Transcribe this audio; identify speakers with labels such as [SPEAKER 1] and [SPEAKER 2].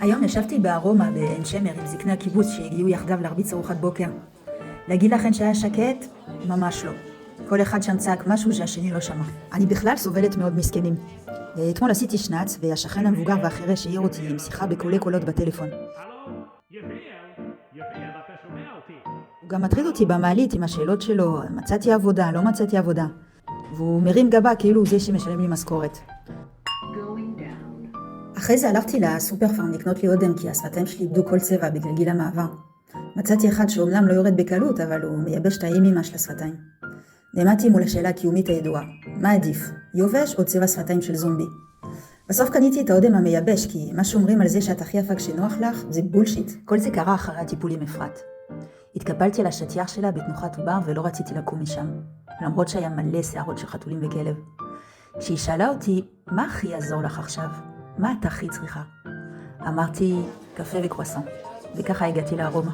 [SPEAKER 1] היום ישבתי בארומה בעין שמר עם זקני הקיבוץ שהגיעו יחדיו להרביץ ארוחת בוקר. להגיד לכן שהיה שקט? ממש לא. כל אחד שם צעק משהו שהשני לא שמע. אני בכלל סובלת מאוד מסכנים. אתמול עשיתי שנץ והשכן המבוגר והחירש העיר אותי עם שיחה בקולי קולות בטלפון. הוא גם מטריד אותי במעלית עם השאלות שלו, מצאתי עבודה, לא מצאתי עבודה. והוא מרים גבה כאילו הוא זה שמשלם לי משכורת. אחרי זה הלכתי לסופר פארם לקנות לי אודם כי השפתיים שלי איבדו כל צבע בגלל גיל המעבר. מצאתי אחד שאומנם לא יורד בקלות, אבל הוא מייבש את האימימה של השפתיים. נעמדתי מול השאלה הקיומית הידועה, מה עדיף, יובש או צבע שפתיים של זומבי? בסוף קניתי את האודם המייבש, כי מה שאומרים על זה שאת הכי יפה כשנוח לך זה בולשיט. כל זה קרה אחרי הטיפול עם אפרת. התקפלתי על השטיח שלה בתנוחת בר ולא רציתי לקום משם, למרות שהיה מלא שערות של חתולים וכלב. כשהיא שאלה אותי, מה הכי יעזור לך עכשיו? מה את הכי צריכה? אמרתי, קפה וקרואסון, וככה הגעתי לארומה.